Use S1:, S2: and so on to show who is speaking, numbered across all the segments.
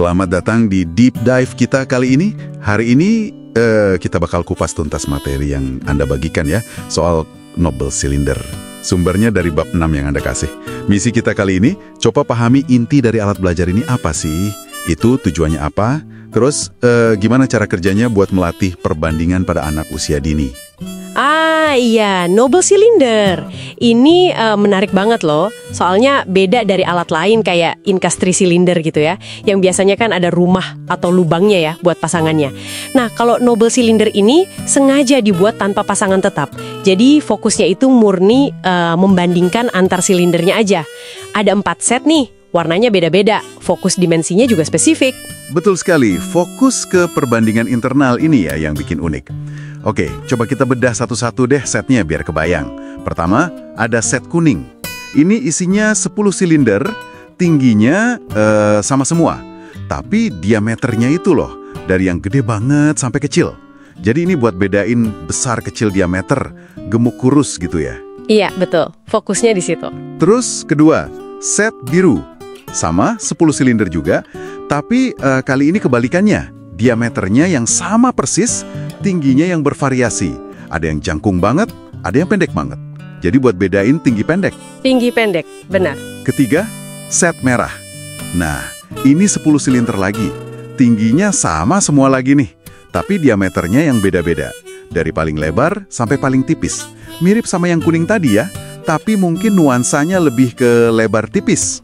S1: Selamat datang di Deep Dive kita kali ini. Hari ini kita bakal kupas tuntas materi yang Anda bagikan ya, soal Noble Cylinder. Sumbernya dari bab 6 yang Anda kasih. Misi kita kali ini, coba pahami inti dari alat belajar ini apa sih? Itu tujuannya apa? Terus gimana cara kerjanya buat melatih perbandingan pada anak usia dini?
S2: Iya, Noble Cylinder. Ini menarik banget loh. Soalnya beda dari alat lain kayak Incas 3 Cylinder gitu ya. Yang biasanya kan ada rumah atau lubangnya ya buat pasangannya. Nah, kalau Noble Cylinder ini sengaja dibuat tanpa pasangan tetap. Jadi fokusnya itu murni membandingkan antar silindernya aja. Ada 4 set nih, warnanya beda-beda. Fokus dimensinya juga spesifik.
S1: Betul sekali, fokus ke perbandingan internal ini ya yang bikin unik. Oke, coba kita bedah satu-satu deh setnya biar kebayang. Pertama, ada set kuning. Ini isinya 10 silinder, tingginya sama semua. Tapi diameternya itu loh, dari yang gede banget sampai kecil. Jadi ini buat bedain besar kecil diameter, gemuk kurus gitu ya.
S2: Iya, betul. Fokusnya di situ.
S1: Terus kedua, set biru. Sama 10 silinder juga, tapi kali ini kebalikannya. Diameternya yang sama persis, tingginya yang bervariasi. Ada yang jangkung banget, ada yang pendek banget. Jadi buat bedain tinggi pendek.
S2: Tinggi pendek, benar.
S1: Ketiga, set merah. Nah, ini 10 silinder lagi. Tingginya sama semua lagi nih, tapi diameternya yang beda-beda. Dari paling lebar sampai paling tipis. Mirip sama yang kuning tadi ya, tapi mungkin nuansanya lebih ke lebar tipis.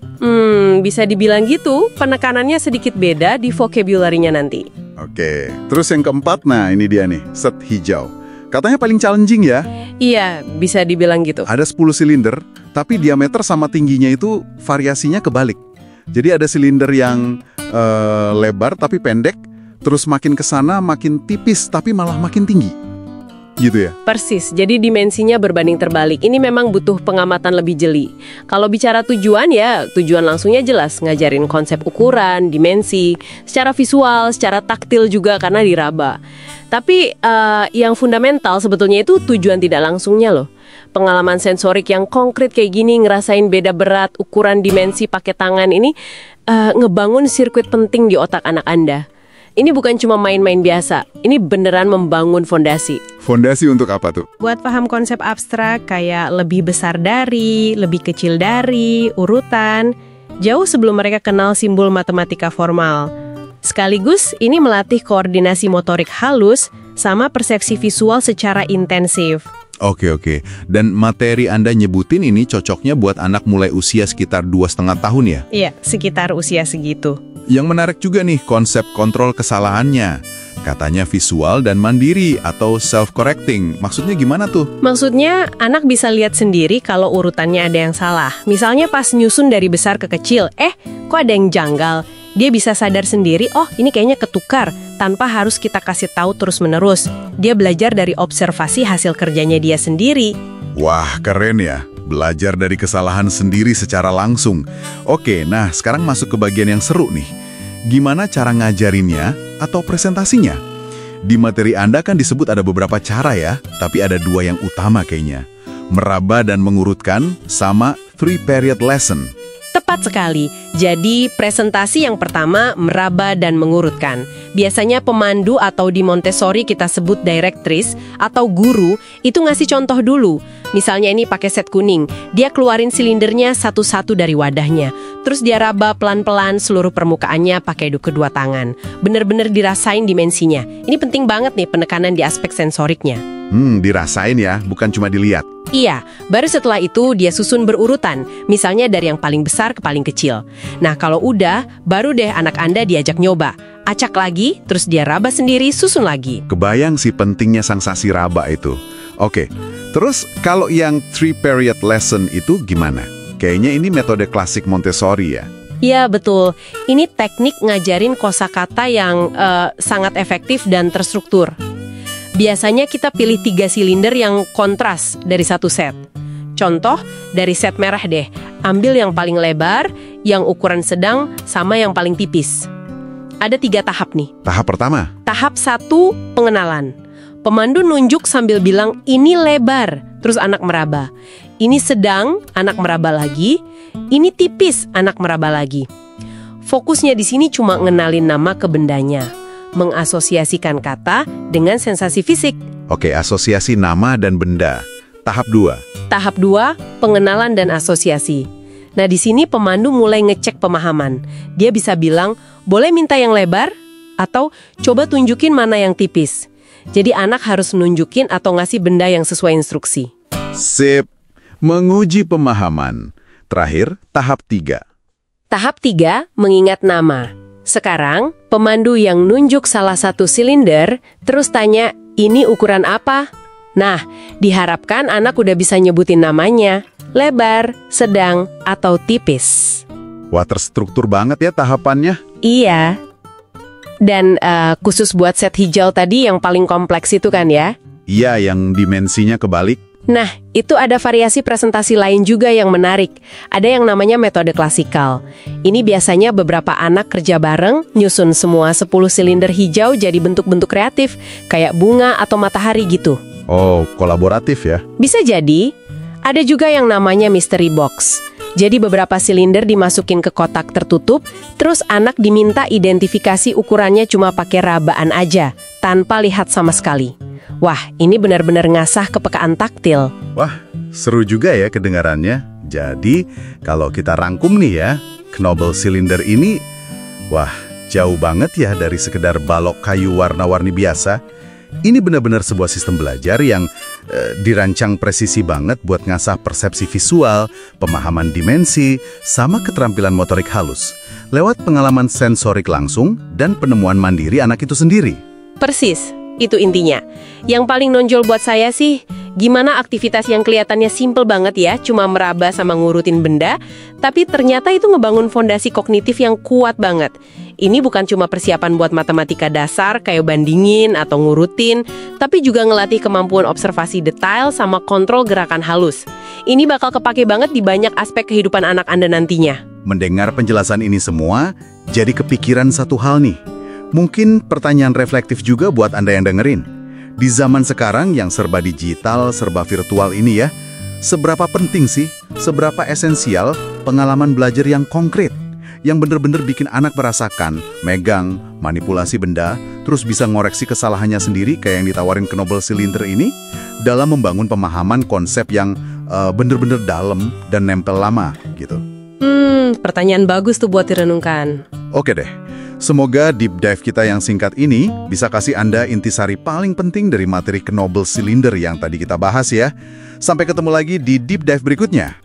S2: Bisa dibilang gitu, penekanannya sedikit beda di vocabulary-nya nanti.
S1: Oke, terus yang keempat, nah ini dia nih, set hijau. Katanya paling challenging ya?
S2: Iya, bisa dibilang gitu.
S1: Ada 10 silinder, tapi diameter sama tingginya itu variasinya kebalik. Jadi ada silinder yang lebar tapi pendek, terus makin ke sana makin tipis tapi malah makin tinggi. Gitu ya?
S2: Persis, jadi dimensinya berbanding terbalik. Ini memang butuh pengamatan lebih jeli. Kalau bicara tujuan ya, tujuan langsungnya jelas. Ngajarin konsep ukuran, dimensi, secara visual, secara taktil juga karena diraba. Tapi yang fundamental sebetulnya itu tujuan tidak langsungnya loh. Pengalaman sensorik yang konkret kayak gini, ngerasain beda berat, ukuran dimensi pakai tangan ini, ngebangun sirkuit penting di otak anak Anda. Ini bukan cuma main-main biasa, ini beneran membangun fondasi.
S1: Fondasi untuk apa tuh?
S2: Buat paham konsep abstrak kayak lebih besar dari, lebih kecil dari, urutan, jauh sebelum mereka kenal simbol matematika formal. Sekaligus ini melatih koordinasi motorik halus sama persepsi visual secara intensif.
S1: Oke. Dan materi Anda nyebutin ini cocoknya buat anak mulai usia sekitar 2,5 tahun ya?
S2: Iya, sekitar usia segitu.
S1: Yang menarik juga nih konsep kontrol kesalahannya. Katanya visual dan mandiri atau self-correcting. Maksudnya gimana tuh?
S2: Maksudnya anak bisa lihat sendiri kalau urutannya ada yang salah. Misalnya pas nyusun dari besar ke kecil, kok ada yang janggal? Dia bisa sadar sendiri, oh ini kayaknya ketukar, tanpa harus kita kasih tahu terus-menerus. Dia belajar dari observasi hasil kerjanya dia sendiri.
S1: Wah, keren ya. Belajar dari kesalahan sendiri secara langsung. Oke, nah sekarang masuk ke bagian yang seru nih. Gimana cara ngajarinnya atau presentasinya? Di materi Anda kan disebut ada beberapa cara ya, tapi ada 2 yang utama kayaknya. Meraba dan mengurutkan sama 3 period lesson.
S2: Tepat sekali. Jadi presentasi yang pertama meraba dan mengurutkan. Biasanya pemandu atau di Montessori kita sebut directrice atau guru itu ngasih contoh dulu. Misalnya ini pakai set kuning. Dia keluarin silindernya satu-satu dari wadahnya. Terus dia raba pelan-pelan seluruh permukaannya pakai kedua tangan. Bener-bener dirasain dimensinya. Ini penting banget nih penekanan di aspek sensoriknya.
S1: Dirasain ya, bukan cuma dilihat.
S2: Iya, baru setelah itu dia susun berurutan, misalnya dari yang paling besar ke paling kecil. Nah, kalau udah, baru deh anak Anda diajak nyoba. Acak lagi, terus dia raba sendiri, susun lagi.
S1: Kebayang sih pentingnya sensasi raba itu. Oke, terus kalau yang 3 period lesson itu gimana? Kayaknya ini metode klasik Montessori ya?
S2: Iya, betul. Ini teknik ngajarin kosakata yang sangat efektif dan terstruktur. Biasanya kita pilih 3 silinder yang kontras dari satu set. Contoh, dari set merah deh. Ambil yang paling lebar, yang ukuran sedang, sama yang paling tipis. Ada 3 tahap nih.
S1: Tahap pertama?
S2: Tahap 1, pengenalan. Pemandu nunjuk sambil bilang, ini lebar. Terus anak meraba. Ini sedang, anak meraba lagi. Ini tipis, anak meraba lagi. Fokusnya di sini cuma ngenalin nama ke bendanya, mengasosiasikan kata dengan sensasi fisik.
S1: Oke, asosiasi nama dan benda. Tahap 2.
S2: Tahap 2, pengenalan dan asosiasi. Nah, di sini pemandu mulai ngecek pemahaman. Dia bisa bilang, boleh minta yang lebar? Atau coba tunjukin mana yang tipis. Jadi anak harus nunjukin atau ngasih benda yang sesuai instruksi.
S1: Sip. Menguji pemahaman. Terakhir, tahap 3.
S2: Tahap 3, mengingat nama. Sekarang, pemandu yang nunjuk salah satu silinder, terus tanya, ini ukuran apa? Nah, diharapkan anak udah bisa nyebutin namanya, lebar, sedang, atau tipis.
S1: Wah, terstruktur banget ya tahapannya.
S2: Iya. Dan khusus buat set hijau tadi yang paling kompleks itu kan ya?
S1: Iya, yang dimensinya kebalik.
S2: Nah, itu ada variasi presentasi lain juga yang menarik. Ada yang namanya metode klasikal. Ini biasanya beberapa anak kerja bareng, nyusun semua 10 silinder hijau jadi bentuk-bentuk kreatif, kayak bunga atau matahari gitu.
S1: Oh, kolaboratif ya?
S2: Bisa jadi. Ada juga yang namanya mystery box. Jadi beberapa silinder dimasukin ke kotak tertutup, terus anak diminta identifikasi ukurannya cuma pakai rabaan aja, tanpa lihat sama sekali. Wah, ini benar-benar ngasah kepekaan taktil.
S1: Wah, seru juga ya kedengarannya. Jadi, kalau kita rangkum nih ya, Knoble Cylinder ini, wah, jauh banget ya dari sekedar balok kayu warna-warni biasa. Ini benar-benar sebuah sistem belajar yang dirancang presisi banget buat ngasah persepsi visual, pemahaman dimensi, sama keterampilan motorik halus. Lewat pengalaman sensorik langsung dan penemuan mandiri anak itu sendiri.
S2: Persis. Itu intinya. Yang paling nonjol buat saya sih, gimana aktivitas yang kelihatannya simple banget ya, cuma meraba sama ngurutin benda, tapi ternyata itu ngebangun fondasi kognitif yang kuat banget. Ini bukan cuma persiapan buat matematika dasar, kayak bandingin atau ngurutin, tapi juga ngelatih kemampuan observasi detail sama kontrol gerakan halus. Ini bakal kepake banget di banyak aspek kehidupan anak Anda nantinya.
S1: Mendengar penjelasan ini semua, jadi kepikiran satu hal nih. Mungkin pertanyaan reflektif juga buat Anda yang dengerin. Di zaman sekarang yang serba digital, serba virtual ini ya, seberapa penting sih, seberapa esensial pengalaman belajar yang konkret, yang bener-bener bikin anak merasakan, megang, manipulasi benda, terus bisa ngoreksi kesalahannya sendiri kayak yang ditawarin Knoble Cylinder ini, dalam membangun pemahaman konsep yang bener-bener dalam dan nempel lama gitu.
S2: Pertanyaan bagus tuh buat direnungkan.
S1: Oke deh. Semoga deep dive kita yang singkat ini bisa kasih Anda intisari paling penting dari materi Knoble Cylinder yang tadi kita bahas ya. Sampai ketemu lagi di deep dive berikutnya.